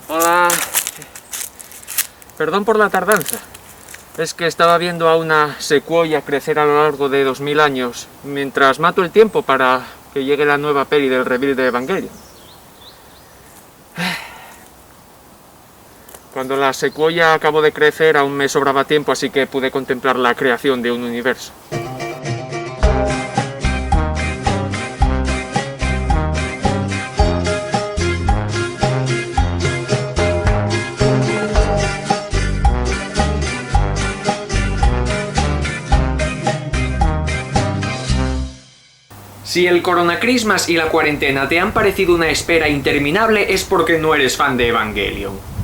Hola. Perdón por la tardanza. Es que estaba viendo a una secuoya crecer a lo largo de 2000 años, mientras mato el tiempo para que llegue la nueva peli del reveal de Evangelion. Cuando la secuoya acabó de crecer aún me sobraba tiempo, así que pude contemplar la creación de un universo. Si el Corona Christmas y la cuarentena te han parecido una espera interminable es porque no eres fan de Evangelion.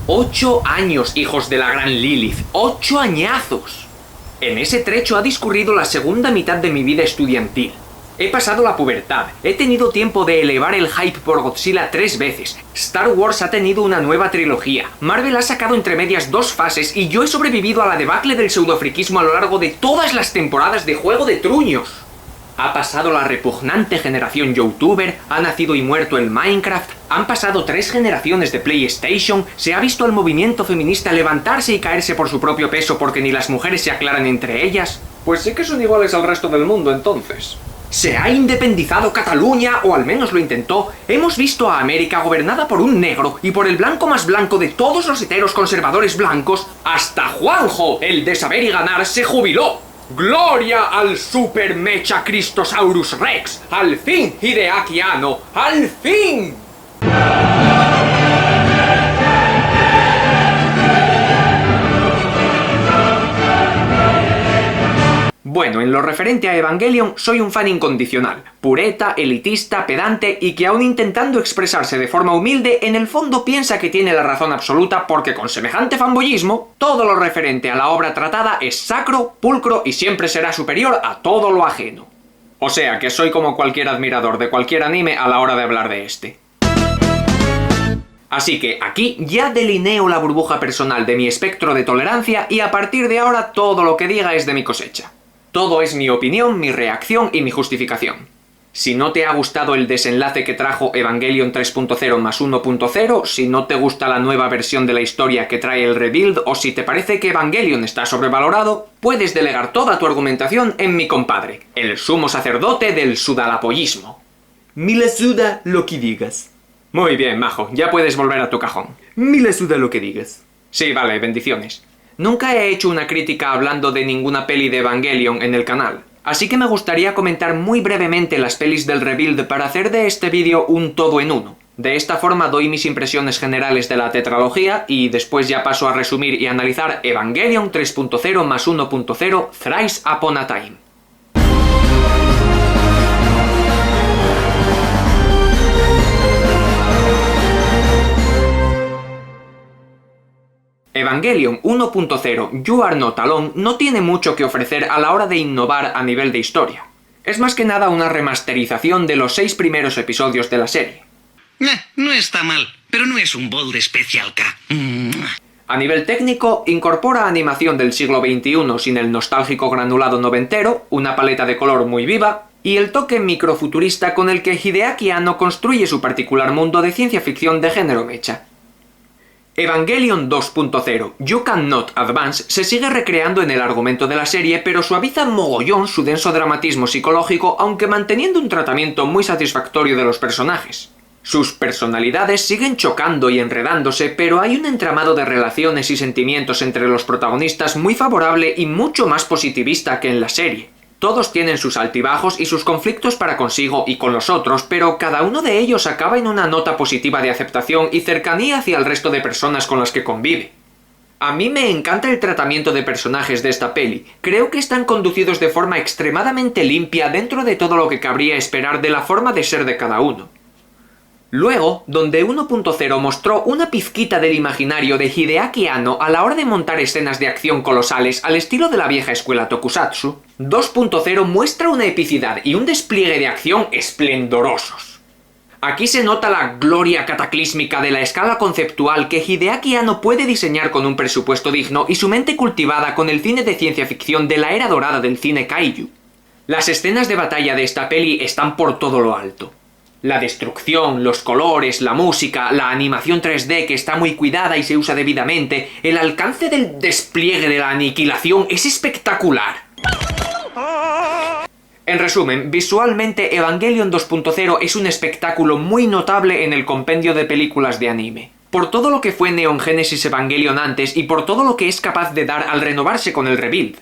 8 años, hijos de la gran Lilith. 8 añazos. En ese trecho ha discurrido la segunda mitad de mi vida estudiantil. He pasado la pubertad, he tenido tiempo de elevar el hype por Godzilla 3 veces, Star Wars ha tenido una nueva trilogía, Marvel ha sacado entre medias 2 fases y yo he sobrevivido a la debacle del pseudofriquismo a lo largo de todas las temporadas de Juego de Truños. Ha pasado la repugnante generación youtuber, ha nacido y muerto el Minecraft, han pasado 3 generaciones de PlayStation, se ha visto al movimiento feminista levantarse y caerse por su propio peso porque ni las mujeres se aclaran entre ellas. Pues sí que son iguales al resto del mundo entonces. Se ha independizado Cataluña, o al menos lo intentó. Hemos visto a América gobernada por un negro y por el blanco más blanco de todos los heteros conservadores blancos. Hasta Juanjo, el de saber y ganar, se jubiló. ¡Gloria al Super Mecha Cristosaurus Rex! ¡Al fin, Hideaki Anno! ¡Al fin! Bueno, en lo referente a Evangelion, soy un fan incondicional, pureta, elitista, pedante y que aún intentando expresarse de forma humilde, en el fondo piensa que tiene la razón absoluta porque con semejante fanboyismo, todo lo referente a la obra tratada es sacro, pulcro y siempre será superior a todo lo ajeno. O sea, que soy como cualquier admirador de cualquier anime a la hora de hablar de este. Así que aquí ya delineo la burbuja personal de mi espectro de tolerancia y a partir de ahora todo lo que diga es de mi cosecha. Todo es mi opinión, mi reacción y mi justificación. Si no te ha gustado el desenlace que trajo Evangelion 3.0 más 1.0, si no te gusta la nueva versión de la historia que trae el rebuild o si te parece que Evangelion está sobrevalorado, puedes delegar toda tu argumentación en mi compadre, el sumo sacerdote del sudalapollismo. Me la suda lo que digas. Muy bien, majo, ya puedes volver a tu cajón. Me la suda lo que digas. Sí, vale, bendiciones. Nunca he hecho una crítica hablando de ninguna peli de Evangelion en el canal, así que me gustaría comentar muy brevemente las pelis del rebuild para hacer de este vídeo un todo en uno. De esta forma doy mis impresiones generales de la tetralogía y después ya paso a resumir y analizar Evangelion 3.0 más 1.0 Thrice Upon a Time. Evangelion 1.0 You Are Not Alone no tiene mucho que ofrecer a la hora de innovar a nivel de historia. Es más que nada una remasterización de los 6 primeros episodios de la serie. No está mal, pero no es un bol de Special K. A nivel técnico, incorpora animación del siglo XXI sin el nostálgico granulado noventero, una paleta de color muy viva, y el toque microfuturista con el que Hideaki Anno construye su particular mundo de ciencia ficción de género mecha. Evangelion 2.0 You Cannot Advance se sigue recreando en el argumento de la serie, pero suaviza mogollón su denso dramatismo psicológico, aunque manteniendo un tratamiento muy satisfactorio de los personajes. Sus personalidades siguen chocando y enredándose, pero hay un entramado de relaciones y sentimientos entre los protagonistas muy favorable y mucho más positivista que en la serie. Todos tienen sus altibajos y sus conflictos para consigo y con los otros, pero cada uno de ellos acaba en una nota positiva de aceptación y cercanía hacia el resto de personas con las que convive. A mí me encanta el tratamiento de personajes de esta peli, creo que están conducidos de forma extremadamente limpia dentro de todo lo que cabría esperar de la forma de ser de cada uno. Luego, donde 1.0 mostró una pizquita del imaginario de Hideaki Anno a la hora de montar escenas de acción colosales al estilo de la vieja escuela Tokusatsu, 2.0 muestra una epicidad y un despliegue de acción esplendorosos. Aquí se nota la gloria cataclísmica de la escala conceptual que Hideaki Anno puede diseñar con un presupuesto digno y su mente cultivada con el cine de ciencia ficción de la era dorada del cine kaiju. Las escenas de batalla de esta peli están por todo lo alto. La destrucción, los colores, la música, la animación 3D que está muy cuidada y se usa debidamente, el alcance del despliegue de la aniquilación es espectacular. En resumen, visualmente Evangelion 2.0 es un espectáculo muy notable en el compendio de películas de anime. Por todo lo que fue Neon Genesis Evangelion antes y por todo lo que es capaz de dar al renovarse con el rebuild.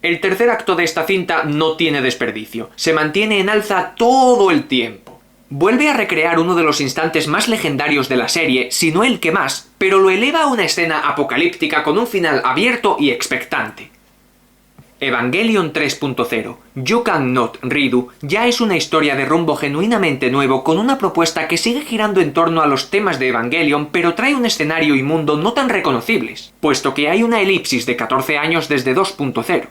El tercer acto de esta cinta no tiene desperdicio, se mantiene en alza todo el tiempo. Vuelve a recrear uno de los instantes más legendarios de la serie, si no el que más, pero lo eleva a una escena apocalíptica con un final abierto y expectante. Evangelion 3.0, You Cannot Redo, ya es una historia de rumbo genuinamente nuevo con una propuesta que sigue girando en torno a los temas de Evangelion, pero trae un escenario y mundo no tan reconocibles, puesto que hay una elipsis de 14 años desde 2.0.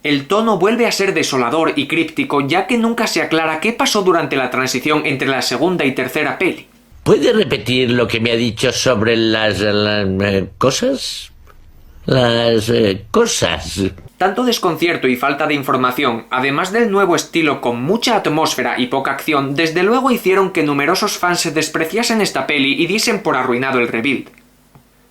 El tono vuelve a ser desolador y críptico, ya que nunca se aclara qué pasó durante la transición entre la segunda y tercera peli. ¿Puede repetir lo que me ha dicho sobre las cosas? Las cosas. Tanto desconcierto y falta de información, además del nuevo estilo con mucha atmósfera y poca acción, desde luego hicieron que numerosos fans despreciasen esta peli y diesen por arruinado el rebuild.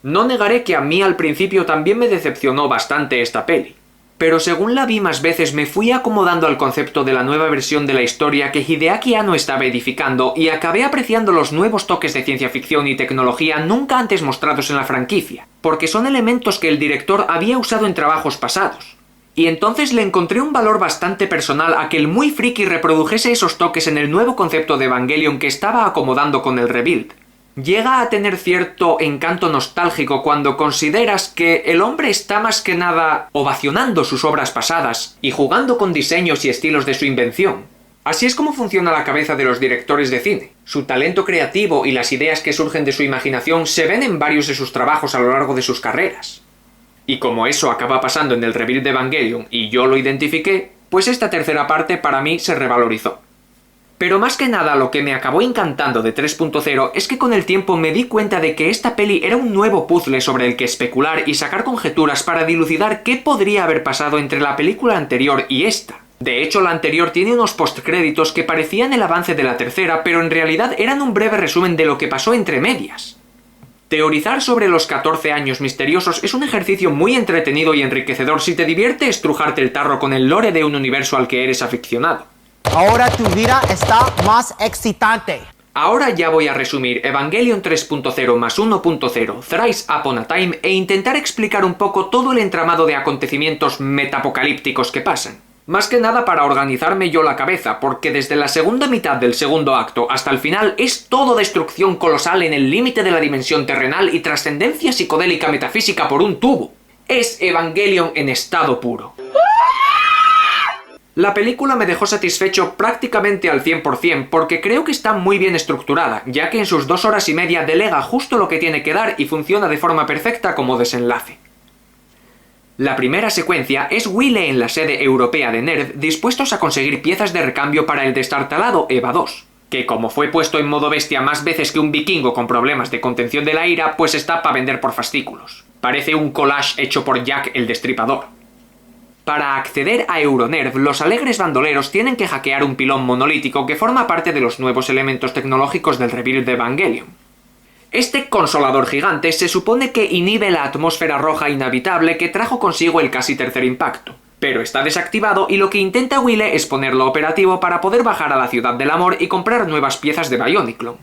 No negaré que a mí al principio también me decepcionó bastante esta peli. Pero según la vi más veces me fui acomodando al concepto de la nueva versión de la historia que Hideaki Anno estaba edificando y acabé apreciando los nuevos toques de ciencia ficción y tecnología nunca antes mostrados en la franquicia, porque son elementos que el director había usado en trabajos pasados. Y entonces le encontré un valor bastante personal a que el muy friki reprodujese esos toques en el nuevo concepto de Evangelion que estaba acomodando con el rebuild. Llega a tener cierto encanto nostálgico cuando consideras que el hombre está más que nada ovacionando sus obras pasadas y jugando con diseños y estilos de su invención. Así es como funciona la cabeza de los directores de cine. Su talento creativo y las ideas que surgen de su imaginación se ven en varios de sus trabajos a lo largo de sus carreras. Y como eso acaba pasando en el rebuild de Evangelion y yo lo identifiqué, pues esta tercera parte para mí se revalorizó. Pero más que nada lo que me acabó encantando de 3.0 es que con el tiempo me di cuenta de que esta peli era un nuevo puzzle sobre el que especular y sacar conjeturas para dilucidar qué podría haber pasado entre la película anterior y esta. De hecho, la anterior tiene unos postcréditos que parecían el avance de la tercera, pero en realidad eran un breve resumen de lo que pasó entre medias. Teorizar sobre los 14 años misteriosos es un ejercicio muy entretenido y enriquecedor si te divierte estrujarte el tarro con el lore de un universo al que eres aficionado. Ahora tu vida está más excitante. Ahora ya voy a resumir Evangelion 3.0 más 1.0, Thrice Upon a Time e intentar explicar un poco todo el entramado de acontecimientos metapocalípticos que pasan. Más que nada para organizarme yo la cabeza, porque desde la segunda mitad del segundo acto hasta el final es todo destrucción colosal en el límite de la dimensión terrenal y trascendencia psicodélica metafísica por un tubo. Es Evangelion en estado puro. La película me dejó satisfecho prácticamente al 100% porque creo que está muy bien estructurada, ya que en sus 2 horas y media delega justo lo que tiene que dar y funciona de forma perfecta como desenlace. La primera secuencia es Wile en la sede europea de NERV dispuestos a conseguir piezas de recambio para el destartalado EVA 2, que como fue puesto en modo bestia más veces que un vikingo con problemas de contención de la ira, pues está para vender por fascículos. Parece un collage hecho por Jack el Destripador. Para acceder a Euronerv, los alegres bandoleros tienen que hackear un pilón monolítico que forma parte de los nuevos elementos tecnológicos del rebuild de Evangelion. Este consolador gigante se supone que inhibe la atmósfera roja inhabitable que trajo consigo el casi tercer impacto, pero está desactivado y lo que intenta Wile es ponerlo operativo para poder bajar a la Ciudad del Amor y comprar nuevas piezas de Bioniclon.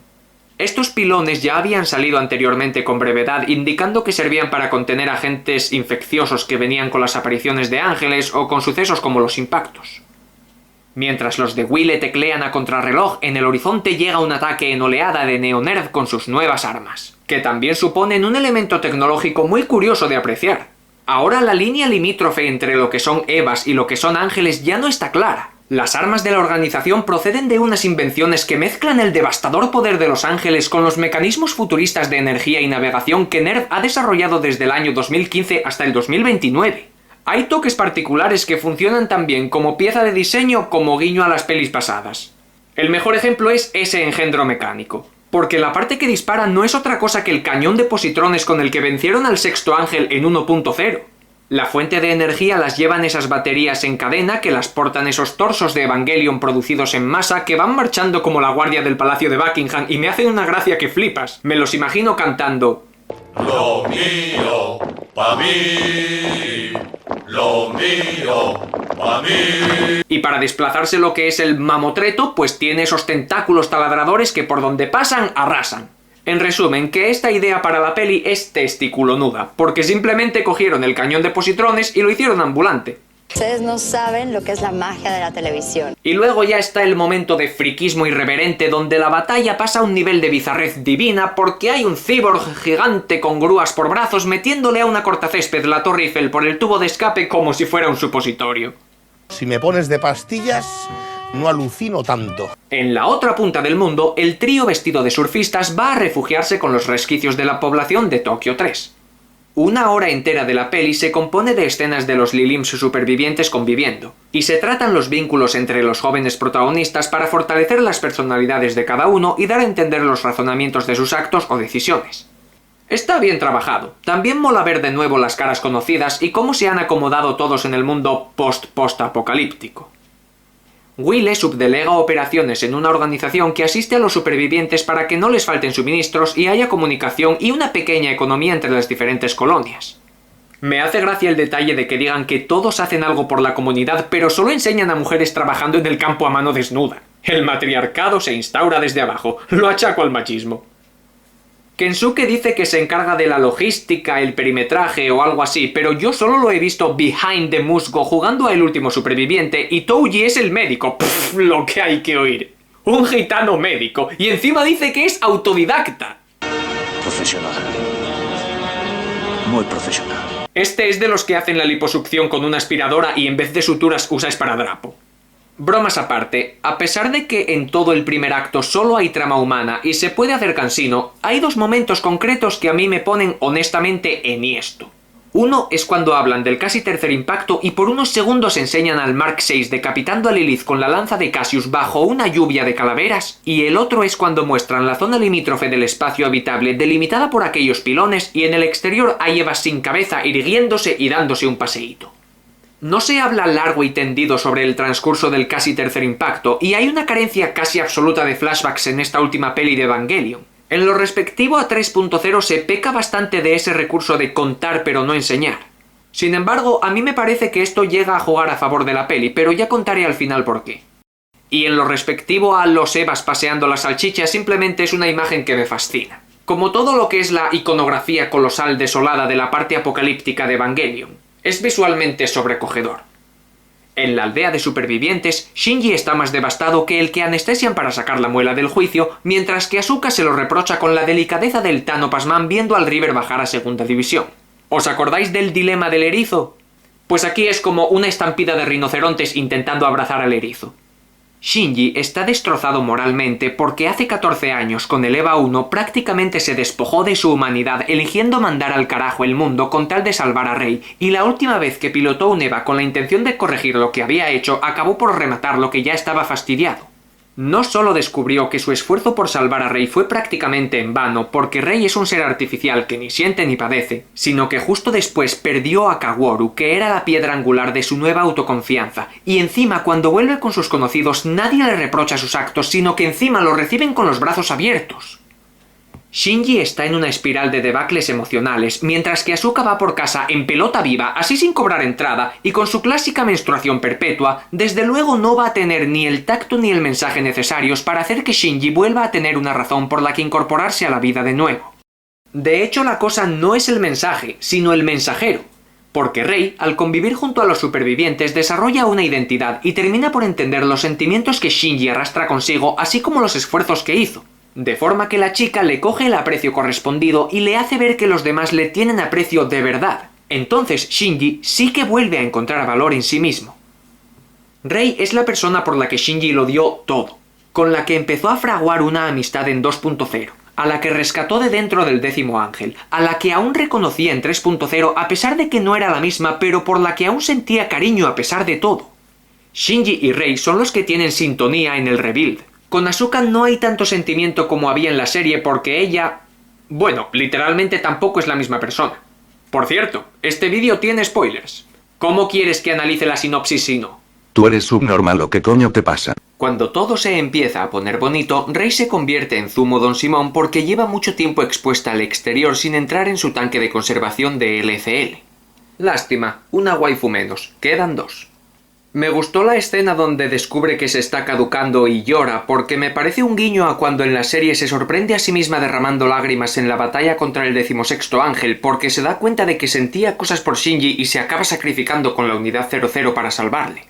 Estos pilones ya habían salido anteriormente con brevedad, indicando que servían para contener agentes infecciosos que venían con las apariciones de ángeles o con sucesos como los impactos. Mientras los de Wile teclean a contrarreloj, en el horizonte llega un ataque en oleada de Neonerv con sus nuevas armas, que también suponen un elemento tecnológico muy curioso de apreciar. Ahora la línea limítrofe entre lo que son Evas y lo que son ángeles ya no está clara. Las armas de la organización proceden de unas invenciones que mezclan el devastador poder de los ángeles con los mecanismos futuristas de energía y navegación que NERV ha desarrollado desde el año 2015 hasta el 2029. Hay toques particulares que funcionan tan bien como pieza de diseño como guiño a las pelis pasadas. El mejor ejemplo es ese engendro mecánico, porque la parte que dispara no es otra cosa que el cañón de positrones con el que vencieron al sexto ángel en 1.0. La fuente de energía las llevan esas baterías en cadena que las portan esos torsos de Evangelion producidos en masa que van marchando como la guardia del Palacio de Buckingham y me hacen una gracia que flipas. Me los imagino cantando: Lo mío, pa' mí, lo mío, pa' mí. Y para desplazarse lo que es el mamotreto, pues tiene esos tentáculos taladradores que por donde pasan, arrasan. En resumen, que esta idea para la peli es testiculonuda, porque simplemente cogieron el cañón de positrones y lo hicieron ambulante. Ustedes no saben lo que es la magia de la televisión. Y luego ya está el momento de friquismo irreverente donde la batalla pasa a un nivel de bizarrez divina porque hay un cyborg gigante con grúas por brazos metiéndole a una cortacésped la Torre Eiffel por el tubo de escape como si fuera un supositorio. Si me pones de pastillas, no alucino tanto. En la otra punta del mundo, el trío vestido de surfistas va a refugiarse con los resquicios de la población de Tokio 3. Una hora entera de la peli se compone de escenas de los Lilims supervivientes conviviendo, y se tratan los vínculos entre los jóvenes protagonistas para fortalecer las personalidades de cada uno y dar a entender los razonamientos de sus actos o decisiones. Está bien trabajado. También mola ver de nuevo las caras conocidas y cómo se han acomodado todos en el mundo post-apocalíptico. Guile subdelega operaciones en una organización que asiste a los supervivientes para que no les falten suministros y haya comunicación y una pequeña economía entre las diferentes colonias. Me hace gracia el detalle de que digan que todos hacen algo por la comunidad, pero solo enseñan a mujeres trabajando en el campo a mano desnuda. El matriarcado se instaura desde abajo. Lo achaco al machismo. Kensuke dice que se encarga de la logística, el perimetraje o algo así, pero yo solo lo he visto behind the musgo jugando a El último superviviente y Touji es el médico. Pff, lo que hay que oír. Un gitano médico y encima dice que es autodidacta. Profesional. Muy profesional. Este es de los que hacen la liposucción con una aspiradora y en vez de suturas usa esparadrapo. Bromas aparte, a pesar de que en todo el primer acto solo hay trama humana y se puede hacer cansino, hay dos momentos concretos que a mí me ponen honestamente enhiesto. Uno es cuando hablan del casi tercer impacto y por unos segundos enseñan al Mark VI decapitando a Lilith con la lanza de Cassius bajo una lluvia de calaveras, y el otro es cuando muestran la zona limítrofe del espacio habitable delimitada por aquellos pilones y en el exterior hay Eva sin cabeza irguiéndose y dándose un paseíto. No se habla largo y tendido sobre el transcurso del casi tercer impacto, y hay una carencia casi absoluta de flashbacks en esta última peli de Evangelion. En lo respectivo a 3.0 se peca bastante de ese recurso de contar pero no enseñar. Sin embargo, a mí me parece que esto llega a jugar a favor de la peli, pero ya contaré al final por qué. Y en lo respectivo a los Evas paseando la salchicha simplemente es una imagen que me fascina. Como todo lo que es la iconografía colosal desolada de la parte apocalíptica de Evangelion. Es visualmente sobrecogedor. En la aldea de supervivientes, Shinji está más devastado que el que anestesian para sacar la muela del juicio, mientras que Asuka se lo reprocha con la delicadeza del Tano Pasman viendo al River bajar a segunda división. ¿Os acordáis del dilema del erizo? Pues aquí es como una estampida de rinocerontes intentando abrazar al erizo. Shinji está destrozado moralmente porque hace 14 años con el EVA 1 prácticamente se despojó de su humanidad eligiendo mandar al carajo el mundo con tal de salvar a Rei, y la última vez que pilotó un EVA con la intención de corregir lo que había hecho acabó por rematar lo que ya estaba fastidiado. No solo descubrió que su esfuerzo por salvar a Rei fue prácticamente en vano porque Rei es un ser artificial que ni siente ni padece, sino que justo después perdió a Kaworu, que era la piedra angular de su nueva autoconfianza, y encima cuando vuelve con sus conocidos nadie le reprocha sus actos, sino que encima lo reciben con los brazos abiertos. Shinji está en una espiral de debacles emocionales, mientras que Asuka va por casa en pelota viva, así sin cobrar entrada, y con su clásica menstruación perpetua, desde luego no va a tener ni el tacto ni el mensaje necesarios para hacer que Shinji vuelva a tener una razón por la que incorporarse a la vida de nuevo. De hecho, la cosa no es el mensaje, sino el mensajero, porque Rei, al convivir junto a los supervivientes, desarrolla una identidad y termina por entender los sentimientos que Shinji arrastra consigo, así como los esfuerzos que hizo. De forma que la chica le coge el aprecio correspondido y le hace ver que los demás le tienen aprecio de verdad. Entonces Shinji sí que vuelve a encontrar valor en sí mismo. Rei es la persona por la que Shinji lo dio todo, con la que empezó a fraguar una amistad en 2.0, a la que rescató de dentro del 10º ángel, a la que aún reconocía en 3.0 a pesar de que no era la misma, pero por la que aún sentía cariño a pesar de todo. Shinji y Rei son los que tienen sintonía en el rebuild, Con Asuka no hay tanto sentimiento como había en la serie porque ella... bueno, literalmente tampoco es la misma persona. Por cierto, este vídeo tiene spoilers. ¿Cómo quieres que analice la sinopsis si no? Tú eres subnormal, ¿o qué coño te pasa? Cuando todo se empieza a poner bonito, Rey se convierte en Zumo Don Simón porque lleva mucho tiempo expuesta al exterior sin entrar en su tanque de conservación de LCL. Lástima, una waifu menos, quedan 2. Me gustó la escena donde descubre que se está caducando y llora porque me parece un guiño a cuando en la serie se sorprende a sí misma derramando lágrimas en la batalla contra el 16º ángel porque se da cuenta de que sentía cosas por Shinji y se acaba sacrificando con la unidad 00 para salvarle.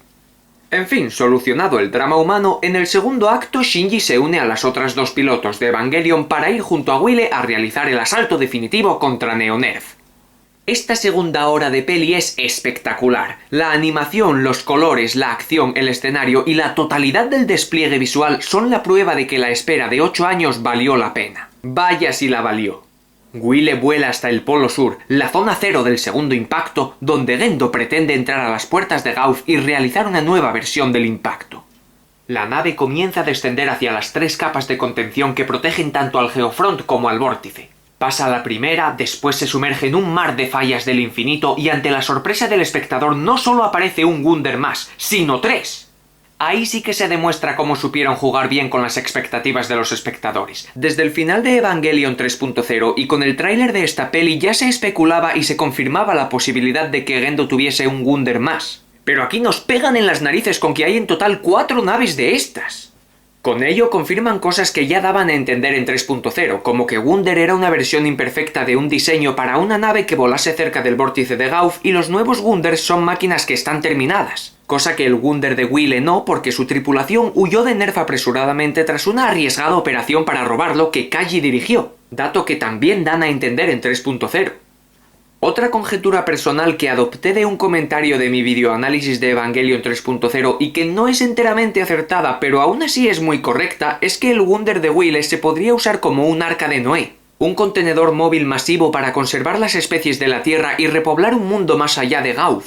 En fin, solucionado el drama humano, en el segundo acto Shinji se une a las otras 2 pilotos de Evangelion para ir junto a Guile a realizar el asalto definitivo contra Neonerf. Esta segunda hora de peli es espectacular. La animación, los colores, la acción, el escenario y la totalidad del despliegue visual son la prueba de que la espera de 8 años valió la pena. Vaya si la valió. Guile vuela hasta el Polo Sur, la zona 0 del segundo impacto, donde Gendo pretende entrar a las puertas de Gauf y realizar una nueva versión del impacto. La nave comienza a descender hacia las 3 capas de contención que protegen tanto al Geofront como al vórtice. Pasa la primera, después se sumerge en un mar de fallas del infinito y ante la sorpresa del espectador no solo aparece un Wunder más, sino 3. Ahí sí que se demuestra cómo supieron jugar bien con las expectativas de los espectadores. Desde el final de Evangelion 3.0 y con el tráiler de esta peli ya se especulaba y se confirmaba la posibilidad de que Gendo tuviese un Wunder más. Pero aquí nos pegan en las narices con que hay en total 4 naves de estas. Con ello confirman cosas que ya daban a entender en 3.0, como que Wunder era una versión imperfecta de un diseño para una nave que volase cerca del vórtice de Gauf y los nuevos Wunders son máquinas que están terminadas. Cosa que el Wunder de Guile no, porque su tripulación huyó de Nerf apresuradamente tras una arriesgada operación para robarlo que Kaji dirigió, dato que también dan a entender en 3.0. Otra conjetura personal que adopté de un comentario de mi videoanálisis de Evangelion 3.0 y que no es enteramente acertada pero aún así es muy correcta es que el Wunder de Guile se podría usar como un arca de Noé, un contenedor móvil masivo para conservar las especies de la Tierra y repoblar un mundo más allá de Gauf.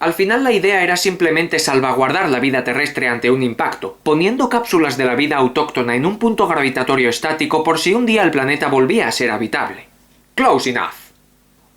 Al final la idea era simplemente salvaguardar la vida terrestre ante un impacto, poniendo cápsulas de la vida autóctona en un punto gravitatorio estático por si un día el planeta volvía a ser habitable. Close enough.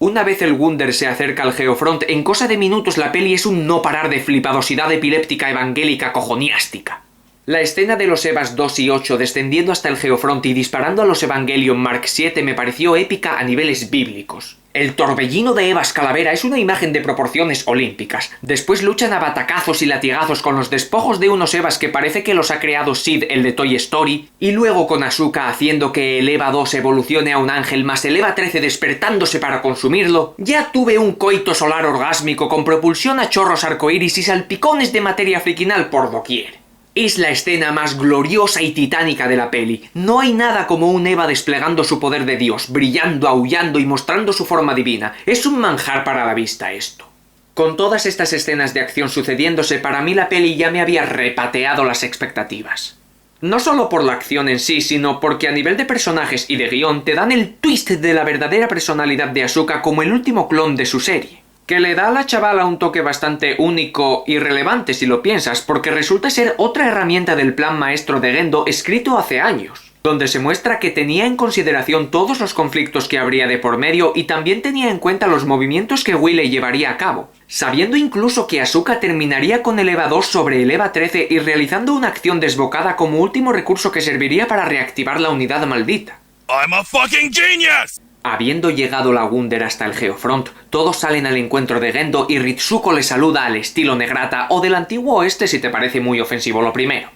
Una vez el Wunder se acerca al Geofront, en cosa de minutos la peli es un no parar de flipadosidad epiléptica evangélica cojoniástica. La escena de los Evas 2 y 8 descendiendo hasta el Geofront y disparando a los Evangelion Mark 7 me pareció épica a niveles bíblicos. El torbellino de Evas Calavera es una imagen de proporciones olímpicas. Después luchan a batacazos y latigazos con los despojos de unos Evas que parece que los ha creado Sid, el de Toy Story, y luego con Asuka haciendo que el Eva 2 evolucione a un ángel más el Eva 13 despertándose para consumirlo. Ya tuve un coito solar orgásmico con propulsión a chorros arcoíris y salpicones de materia friquinal por doquier. Es la escena más gloriosa y titánica de la peli. No hay nada como un Eva desplegando su poder de Dios, brillando, aullando y mostrando su forma divina. Es un manjar para la vista esto. Con todas estas escenas de acción sucediéndose, para mí la peli ya me había repateado las expectativas. No solo por la acción en sí, sino porque a nivel de personajes y de guión te dan el twist de la verdadera personalidad de Asuka como el último clon de su serie, que le da a la chavala un toque bastante único y relevante si lo piensas, porque resulta ser otra herramienta del plan maestro de Gendo escrito hace años, donde se muestra que tenía en consideración todos los conflictos que habría de por medio y también tenía en cuenta los movimientos que Guile llevaría a cabo, sabiendo incluso que Asuka terminaría con el Eva 2 sobre el Eva 13 y realizando una acción desbocada como último recurso que serviría para reactivar la unidad maldita. I'm a fucking genius! Habiendo llegado la Wunder hasta el Geofront, todos salen al encuentro de Gendo y Ritsuko le saluda al estilo Negrata o del antiguo oeste si te parece muy ofensivo lo primero.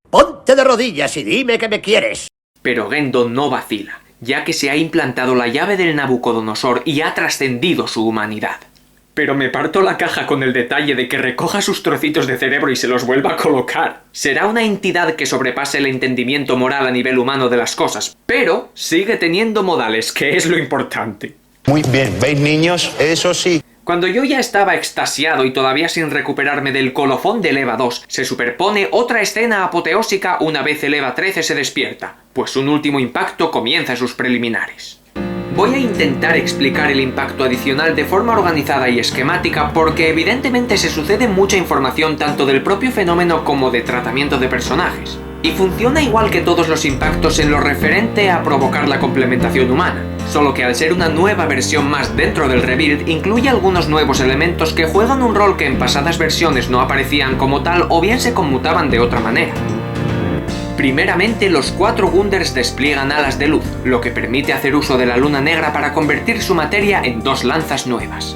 Ponte de rodillas y dime que me quieres. Pero Gendo no vacila, ya que se ha implantado la llave del Nabucodonosor y ha trascendido su humanidad. Pero me parto la caja con el detalle de que recoja sus trocitos de cerebro y se los vuelva a colocar. Será una entidad que sobrepase el entendimiento moral a nivel humano de las cosas, pero sigue teniendo modales, que es lo importante. Muy bien, ¿veis, niños? Eso sí. Cuando yo ya estaba extasiado y todavía sin recuperarme del colofón del Eva 2, se superpone otra escena apoteósica una vez el Eva 13 se despierta, pues un último impacto comienza sus preliminares. Voy a intentar explicar el impacto adicional de forma organizada y esquemática porque evidentemente se sucede mucha información tanto del propio fenómeno como de tratamiento de personajes. Y funciona igual que todos los impactos en lo referente a provocar la complementación humana, solo que al ser una nueva versión más dentro del rebuild, incluye algunos nuevos elementos que juegan un rol que en pasadas versiones no aparecían como tal o bien se conmutaban de otra manera. Primeramente, los 4 Gunders despliegan alas de luz, lo que permite hacer uso de la luna negra para convertir su materia en 2 lanzas nuevas.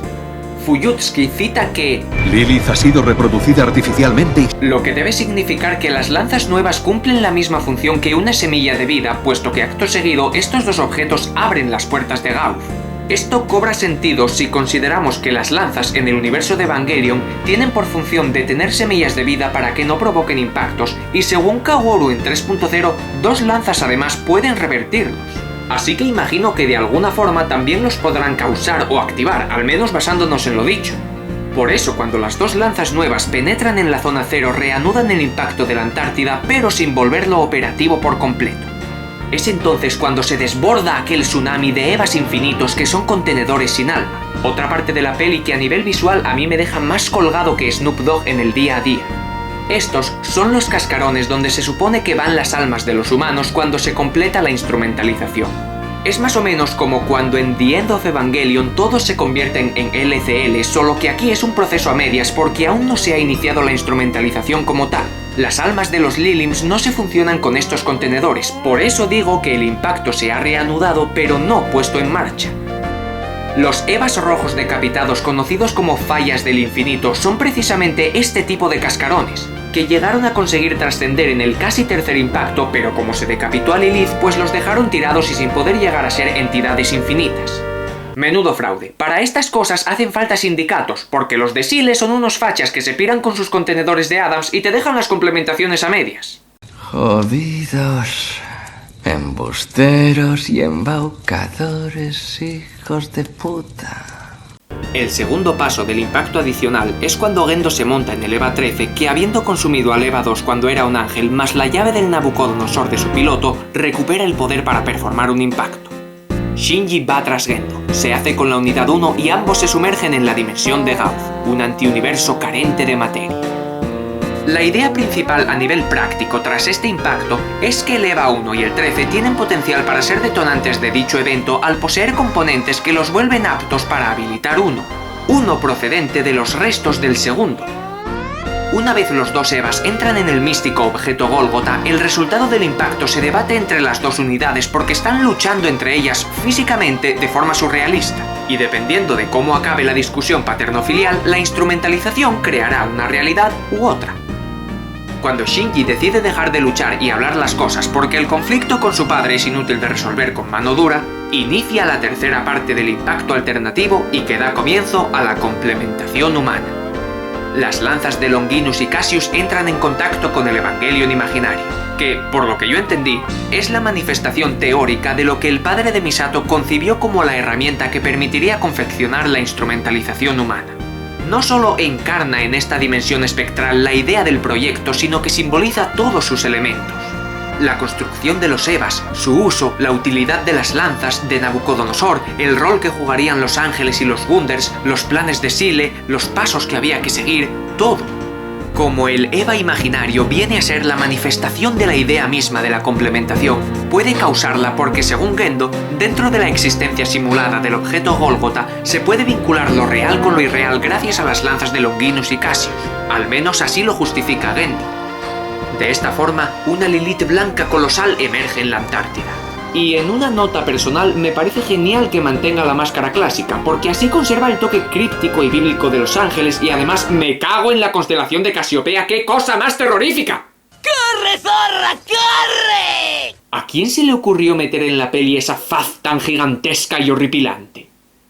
Fuyutsky cita que Lilith ha sido reproducida artificialmente y... lo que debe significar que las lanzas nuevas cumplen la misma función que una semilla de vida, puesto que acto seguido estos 2 objetos abren las puertas de Gauss. Esto cobra sentido si consideramos que las lanzas en el universo de Evangelion tienen por función detener semillas de vida para que no provoquen impactos, y según Kaworu en 3.0, 2 lanzas además pueden revertirlos. Así que imagino que de alguna forma también los podrán causar o activar, al menos basándonos en lo dicho. Por eso, cuando las 2 lanzas nuevas penetran en la zona cero, reanudan el impacto de la Antártida, pero sin volverlo operativo por completo. Es entonces cuando se desborda aquel tsunami de Evas infinitos que son contenedores sin alma. Otra parte de la peli que a nivel visual a mí me deja más colgado que Snoop Dogg en el día a día. Estos son los cascarones donde se supone que van las almas de los humanos cuando se completa la instrumentalización. Es más o menos como cuando en The End of Evangelion todos se convierten en LCL, solo que aquí es un proceso a medias porque aún no se ha iniciado la instrumentalización como tal. Las almas de los Lilims no se funcionan con estos contenedores, por eso digo que el impacto se ha reanudado pero no puesto en marcha. Los Evas rojos decapitados, conocidos como fallas del infinito, son precisamente este tipo de cascarones, que llegaron a conseguir trascender en el casi tercer impacto, pero como se decapitó a Lilith, pues los dejaron tirados y sin poder llegar a ser entidades infinitas. Menudo fraude. Para estas cosas hacen falta sindicatos, porque los de Sile son unos fachas que se piran con sus contenedores de Adams y te dejan las complementaciones a medias. Jodidos, embusteros y embaucadores, hijos de puta. El segundo paso del impacto adicional es cuando Gendo se monta en el EVA 13, que habiendo consumido al EVA 2 cuando era un ángel, más la llave del Nabucodonosor de su piloto, recupera el poder para performar un impacto. Shinji va tras Gendo, se hace con la unidad 1 y ambos se sumergen en la dimensión de Gauss, un antiuniverso carente de materia. La idea principal a nivel práctico tras este impacto es que el EVA 1 y el 13 tienen potencial para ser detonantes de dicho evento al poseer componentes que los vuelven aptos para habilitar uno procedente de los restos del segundo. Una vez los 2 EVAs entran en el místico objeto Gólgota, el resultado del impacto se debate entre las 2 unidades porque están luchando entre ellas físicamente de forma surrealista. Y dependiendo de cómo acabe la discusión paterno-filial, la instrumentalización creará una realidad u otra. Cuando Shinji decide dejar de luchar y hablar las cosas porque el conflicto con su padre es inútil de resolver con mano dura, inicia la tercera parte del impacto alternativo y que da comienzo a la complementación humana. Las lanzas de Longinus y Cassius entran en contacto con el Evangelion imaginario, que, por lo que yo entendí, es la manifestación teórica de lo que el padre de Misato concibió como la herramienta que permitiría confeccionar la instrumentalización humana. No solo encarna en esta dimensión espectral la idea del proyecto, sino que simboliza todos sus elementos. La construcción de los Evas, su uso, la utilidad de las lanzas, de Nabucodonosor, el rol que jugarían los ángeles y los Gunders, los planes de Sile, los pasos que había que seguir, todo. Como el Eva imaginario viene a ser la manifestación de la idea misma de la complementación, puede causarla porque, según Gendo, dentro de la existencia simulada del objeto Gólgota, se puede vincular lo real con lo irreal gracias a las lanzas de Longinus y Cassius. Al menos así lo justifica Gendo. De esta forma, una Lilith blanca colosal emerge en la Antártida. Y en una nota personal, me parece genial que mantenga la máscara clásica, porque así conserva el toque críptico y bíblico de los ángeles y además me cago en la constelación de Casiopea. ¡Qué cosa más terrorífica! ¡Corre, zorra, corre! ¿A quién se le ocurrió meter en la peli esa faz tan gigantesca y horripilante?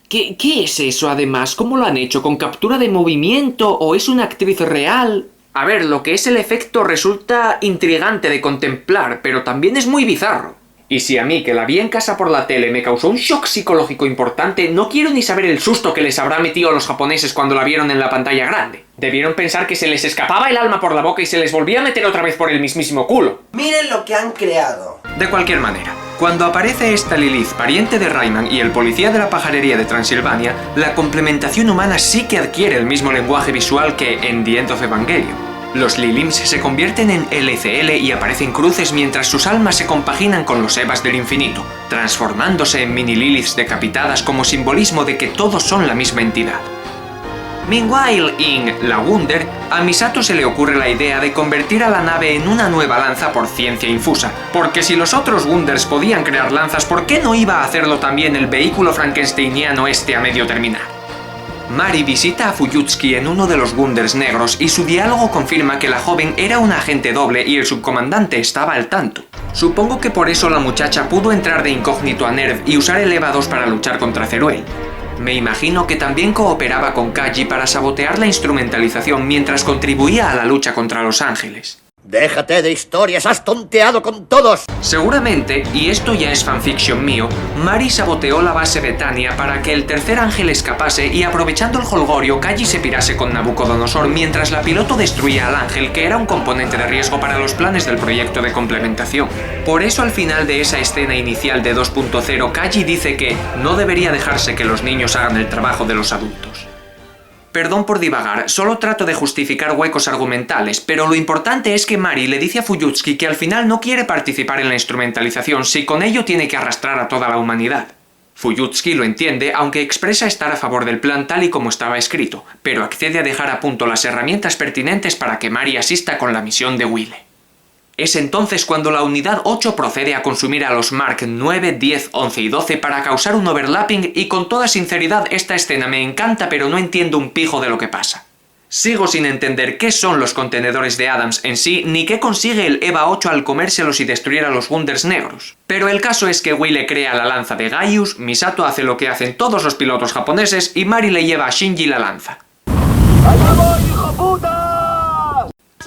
¿Qué es eso además? ¿Cómo lo han hecho? ¿Con captura de movimiento o es una actriz real? A ver, lo que es el efecto resulta intrigante de contemplar, pero también es muy bizarro. Y si a mí, que la vi en casa por la tele, me causó un shock psicológico importante, no quiero ni saber el susto que les habrá metido a los japoneses cuando la vieron en la pantalla grande. Debieron pensar que se les escapaba el alma por la boca y se les volvía a meter otra vez por el mismísimo culo. Miren lo que han creado. De cualquier manera, cuando aparece esta Lilith, pariente de Rayman y el policía de la pajarería de Transilvania, la complementación humana sí que adquiere el mismo lenguaje visual que en The End of Evangelion. Los Lilims se convierten en LCL y aparecen cruces mientras sus almas se compaginan con los Evas del infinito, transformándose en mini Liliths decapitadas como simbolismo de que todos son la misma entidad. Meanwhile, en La Wunder, a Misato se le ocurre la idea de convertir a la nave en una nueva lanza por ciencia infusa, porque si los otros Wunders podían crear lanzas, ¿por qué no iba a hacerlo también el vehículo frankensteiniano este a medio terminar? Mari visita a Fuyutsuki en uno de los Wunders negros y su diálogo confirma que la joven era un agente doble y el subcomandante estaba al tanto. Supongo que por eso la muchacha pudo entrar de incógnito a NERV y usar el EVA 2 para luchar contra Zeruel. Me imagino que también cooperaba con Kaji para sabotear la instrumentalización mientras contribuía a la lucha contra los ángeles. Déjate de historias, has tonteado con todos. Seguramente, y esto ya es fanfiction mío, Mari saboteó la base Betania para que el tercer ángel escapase y aprovechando el jolgorio, Kaji se pirase con Nabucodonosor mientras la piloto destruía al ángel, que era un componente de riesgo para los planes del proyecto de complementación. Por eso al final de esa escena inicial de 2.0, Kaji dice que no debería dejarse que los niños hagan el trabajo de los adultos. Perdón por divagar, solo trato de justificar huecos argumentales, pero lo importante es que Mari le dice a Fuyutsuki que al final no quiere participar en la instrumentalización si con ello tiene que arrastrar a toda la humanidad. Fuyutsuki lo entiende, aunque expresa estar a favor del plan tal y como estaba escrito, pero accede a dejar a punto las herramientas pertinentes para que Mari asista con la misión de Wille. Es entonces cuando la Unidad 8 procede a consumir a los Mark 9, 10, 11 y 12 para causar un overlapping y con toda sinceridad esta escena me encanta pero no entiendo un pijo de lo que pasa. Sigo sin entender qué son los contenedores de Adams en sí ni qué consigue el EVA 8 al comérselos y destruir a los Wunders negros. Pero el caso es que Wille crea la lanza de Gaius, Misato hace lo que hacen todos los pilotos japoneses y Mari le lleva a Shinji la lanza.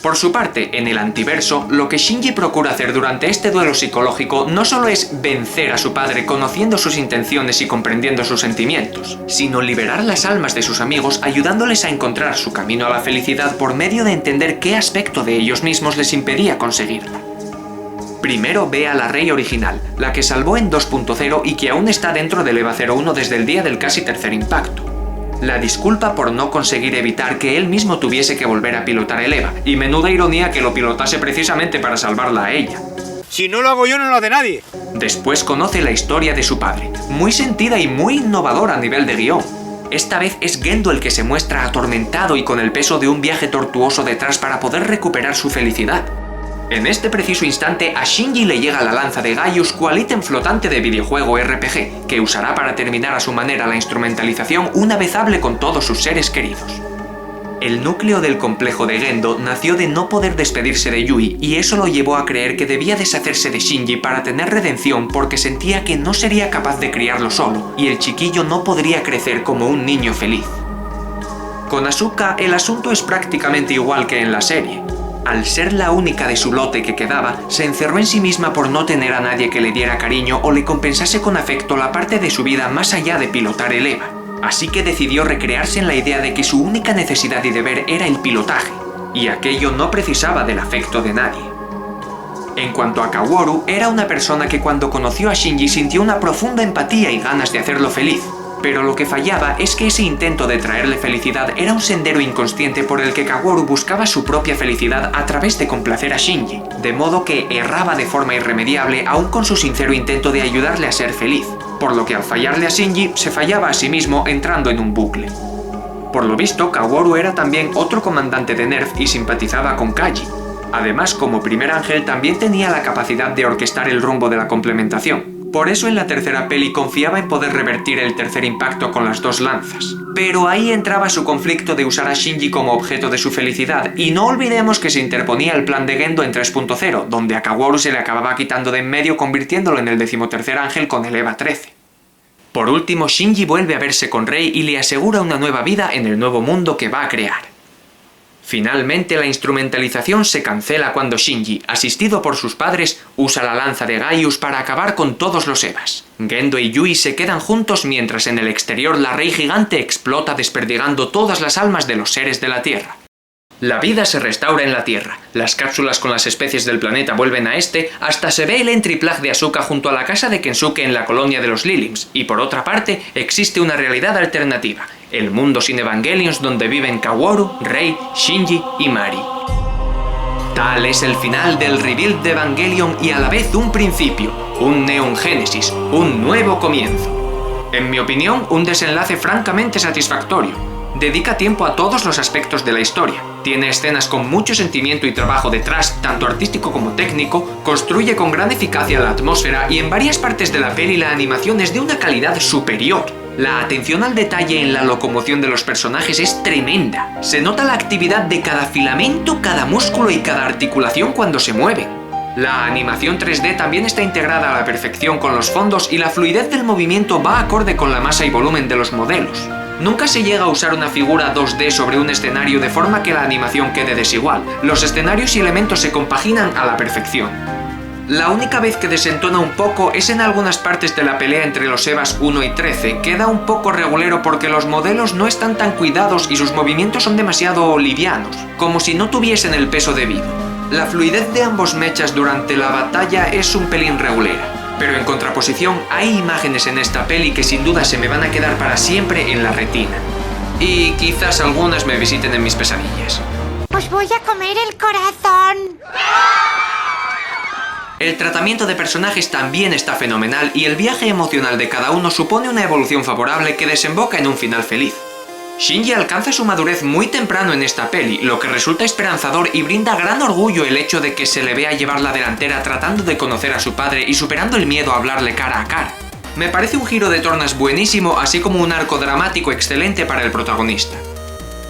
Por su parte, en el antiverso, lo que Shinji procura hacer durante este duelo psicológico no solo es vencer a su padre conociendo sus intenciones y comprendiendo sus sentimientos, sino liberar las almas de sus amigos ayudándoles a encontrar su camino a la felicidad por medio de entender qué aspecto de ellos mismos les impedía conseguirla. Primero ve a la Rey original, la que salvó en 2.0 y que aún está dentro del EVA 01 desde el día del casi tercer impacto. La disculpa por no conseguir evitar que él mismo tuviese que volver a pilotar el EVA, y menuda ironía que lo pilotase precisamente para salvarla a ella. Si no lo hago yo, no lo hace nadie. Después conoce la historia de su padre, muy sentida y muy innovadora a nivel de guión. Esta vez es Gendo el que se muestra atormentado y con el peso de un viaje tortuoso detrás para poder recuperar su felicidad. En este preciso instante a Shinji le llega la lanza de Gaius cual ítem flotante de videojuego RPG, que usará para terminar a su manera la instrumentalización una vez hable con todos sus seres queridos. El núcleo del complejo de Gendo nació de no poder despedirse de Yui y eso lo llevó a creer que debía deshacerse de Shinji para tener redención porque sentía que no sería capaz de criarlo solo y el chiquillo no podría crecer como un niño feliz. Con Asuka el asunto es prácticamente igual que en la serie. Al ser la única de su lote que quedaba, se encerró en sí misma por no tener a nadie que le diera cariño o le compensase con afecto la parte de su vida más allá de pilotar el EVA. Así que decidió recrearse en la idea de que su única necesidad y deber era el pilotaje, y aquello no precisaba del afecto de nadie. En cuanto a Kaworu, era una persona que cuando conoció a Shinji sintió una profunda empatía y ganas de hacerlo feliz. Pero lo que fallaba es que ese intento de traerle felicidad era un sendero inconsciente por el que Kaworu buscaba su propia felicidad a través de complacer a Shinji, de modo que erraba de forma irremediable aún con su sincero intento de ayudarle a ser feliz, por lo que al fallarle a Shinji se fallaba a sí mismo entrando en un bucle. Por lo visto, Kaworu era también otro comandante de NERV y simpatizaba con Kaji. Además, como primer ángel también tenía la capacidad de orquestar el rumbo de la complementación. Por eso en la tercera peli confiaba en poder revertir el tercer impacto con las dos lanzas. Pero ahí entraba su conflicto de usar a Shinji como objeto de su felicidad, y no olvidemos que se interponía el plan de Gendo en 3.0, donde a Kaworu se le acababa quitando de en medio convirtiéndolo en el 13º ángel con el EVA 13. Por último, Shinji vuelve a verse con Rei y le asegura una nueva vida en el nuevo mundo que va a crear. Finalmente la instrumentalización se cancela cuando Shinji, asistido por sus padres, usa la lanza de Gaius para acabar con todos los EVAs. Gendo y Yui se quedan juntos mientras en el exterior la Rey gigante explota desperdigando todas las almas de los seres de la Tierra. La vida se restaura en la Tierra, las cápsulas con las especies del planeta vuelven a este, hasta se ve el entry plug de Asuka junto a la casa de Kensuke en la colonia de los Lilims, y por otra parte, existe una realidad alternativa, el mundo sin Evangelions donde viven Kaworu, Rei, Shinji y Mari. Tal es el final del rebuild de Evangelion y a la vez un principio, un Neon Genesis, un nuevo comienzo. En mi opinión, un desenlace francamente satisfactorio. Dedica tiempo a todos los aspectos de la historia. Tiene escenas con mucho sentimiento y trabajo detrás, tanto artístico como técnico, construye con gran eficacia la atmósfera y en varias partes de la peli la animación es de una calidad superior. La atención al detalle en la locomoción de los personajes es tremenda. Se nota la actividad de cada filamento, cada músculo y cada articulación cuando se mueven. La animación 3D también está integrada a la perfección con los fondos y la fluidez del movimiento va acorde con la masa y volumen de los modelos. Nunca se llega a usar una figura 2D sobre un escenario de forma que la animación quede desigual. Los escenarios y elementos se compaginan a la perfección. La única vez que desentona un poco es en algunas partes de la pelea entre los Evas 1 y 13. Queda un poco regulero porque los modelos no están tan cuidados y sus movimientos son demasiado livianos, como si no tuviesen el peso debido. La fluidez de ambos mechas durante la batalla es un pelín regulera. Pero en contraposición, hay imágenes en esta peli que sin duda se me van a quedar para siempre en la retina. Y quizás algunas me visiten en mis pesadillas. ¡Os voy a comer el corazón! El tratamiento de personajes también está fenomenal y el viaje emocional de cada uno supone una evolución favorable que desemboca en un final feliz. Shinji alcanza su madurez muy temprano en esta peli, lo que resulta esperanzador y brinda gran orgullo el hecho de que se le vea llevar la delantera tratando de conocer a su padre y superando el miedo a hablarle cara a cara. Me parece un giro de tornas buenísimo, así como un arco dramático excelente para el protagonista.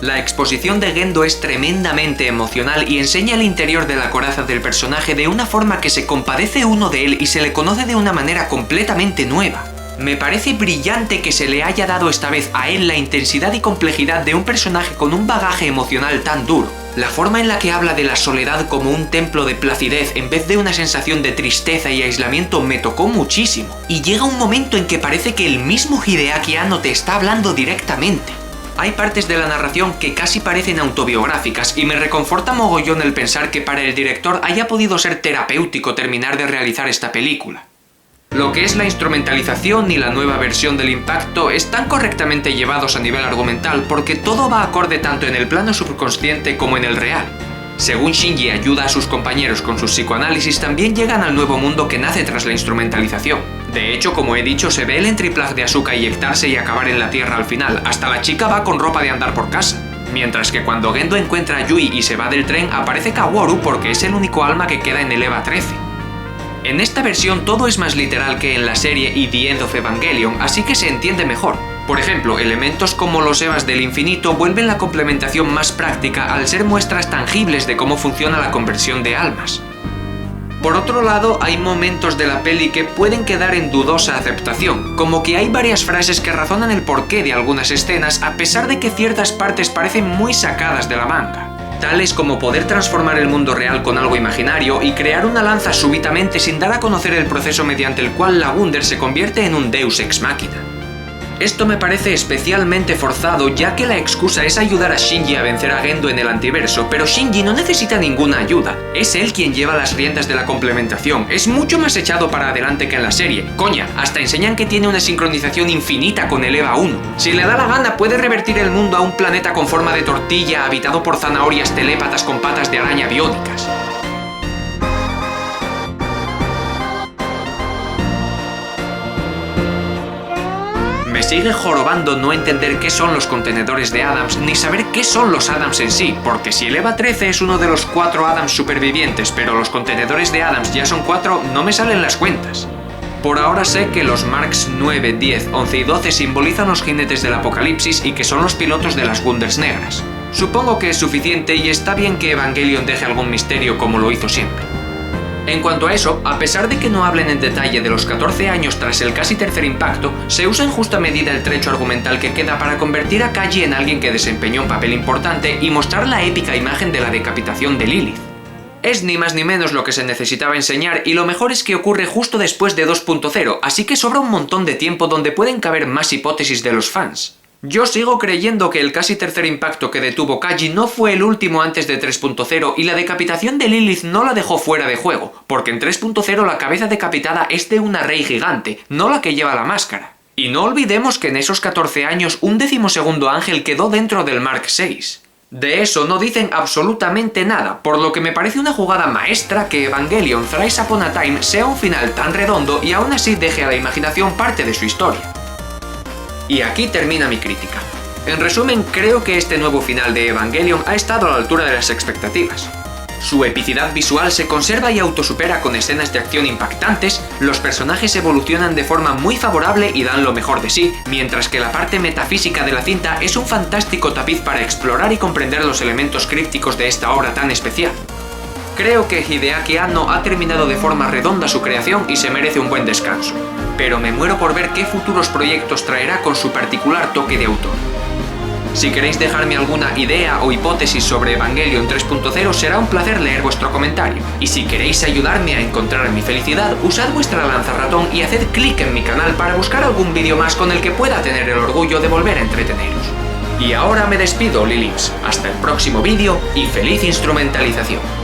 La exposición de Gendo es tremendamente emocional y enseña el interior de la coraza del personaje de una forma que se compadece uno de él y se le conoce de una manera completamente nueva. Me parece brillante que se le haya dado esta vez a él la intensidad y complejidad de un personaje con un bagaje emocional tan duro. La forma en la que habla de la soledad como un templo de placidez en vez de una sensación de tristeza y aislamiento me tocó muchísimo. Y llega un momento en que parece que el mismo Hideaki Anno te está hablando directamente. Hay partes de la narración que casi parecen autobiográficas y me reconforta mogollón el pensar que para el director haya podido ser terapéutico terminar de realizar esta película. Lo que es la instrumentalización y la nueva versión del impacto están correctamente llevados a nivel argumental porque todo va acorde tanto en el plano subconsciente como en el real. Según Shinji ayuda a sus compañeros con sus psicoanálisis, también llegan al nuevo mundo que nace tras la instrumentalización. De hecho, como he dicho, se ve el entriplaz de Asuka eyectarse y acabar en la tierra al final, hasta la chica va con ropa de andar por casa. Mientras que cuando Gendo encuentra a Yui y se va del tren, aparece Kaworu porque es el único alma que queda en el EVA 13. En esta versión todo es más literal que en la serie y The End of Evangelion, así que se entiende mejor. Por ejemplo, elementos como los Evas del infinito vuelven la complementación más práctica al ser muestras tangibles de cómo funciona la conversión de almas. Por otro lado, hay momentos de la peli que pueden quedar en dudosa aceptación, como que hay varias frases que razonan el porqué de algunas escenas a pesar de que ciertas partes parecen muy sacadas de la manga. Tales como poder transformar el mundo real con algo imaginario y crear una lanza súbitamente sin dar a conocer el proceso mediante el cual la Wunder se convierte en un Deus Ex Machina. Esto me parece especialmente forzado ya que la excusa es ayudar a Shinji a vencer a Gendo en el antiverso, pero Shinji no necesita ninguna ayuda, es él quien lleva las riendas de la complementación, es mucho más echado para adelante que en la serie. Coña, hasta enseñan que tiene una sincronización infinita con el EVA 1. Si le da la gana puede revertir el mundo a un planeta con forma de tortilla habitado por zanahorias telépatas con patas de araña biónicas. Me sigue jorobando no entender qué son los contenedores de Adams ni saber qué son los Adams en sí, porque si el EVA 13 es uno de los 4 Adams supervivientes, pero los contenedores de Adams ya son 4, no me salen las cuentas. Por ahora sé que los Marks 9, 10, 11 y 12 simbolizan los jinetes del apocalipsis y que son los pilotos de las Wunders negras. Supongo que es suficiente y está bien que Evangelion deje algún misterio como lo hizo siempre. En cuanto a eso, a pesar de que no hablen en detalle de los 14 años tras el casi tercer impacto, se usa en justa medida el trecho argumental que queda para convertir a Kaji en alguien que desempeñó un papel importante y mostrar la épica imagen de la decapitación de Lilith. Es ni más ni menos lo que se necesitaba enseñar y lo mejor es que ocurre justo después de 2.0, así que sobra un montón de tiempo donde pueden caber más hipótesis de los fans. Yo sigo creyendo que el casi tercer impacto que detuvo Kaji no fue el último antes de 3.0 y la decapitación de Lilith no la dejó fuera de juego, porque en 3.0 la cabeza decapitada es de una Rey gigante, no la que lleva la máscara. Y no olvidemos que en esos 14 años un 12º ángel quedó dentro del Mark VI. De eso no dicen absolutamente nada, por lo que me parece una jugada maestra que Evangelion Thrice Upon a Time sea un final tan redondo y aún así deje a la imaginación parte de su historia. Y aquí termina mi crítica. En resumen, creo que este nuevo final de Evangelion ha estado a la altura de las expectativas. Su epicidad visual se conserva y autosupera con escenas de acción impactantes, los personajes evolucionan de forma muy favorable y dan lo mejor de sí, mientras que la parte metafísica de la cinta es un fantástico tapiz para explorar y comprender los elementos crípticos de esta obra tan especial. Creo que Hideaki Anno ha terminado de forma redonda su creación y se merece un buen descanso, pero me muero por ver qué futuros proyectos traerá con su particular toque de autor. Si queréis dejarme alguna idea o hipótesis sobre Evangelion 3.0 será un placer leer vuestro comentario. Y si queréis ayudarme a encontrar mi felicidad, usad vuestra lanza ratón y haced clic en mi canal para buscar algún vídeo más con el que pueda tener el orgullo de volver a entreteneros. Y ahora me despido, Lilims. Hasta el próximo vídeo y feliz instrumentalización.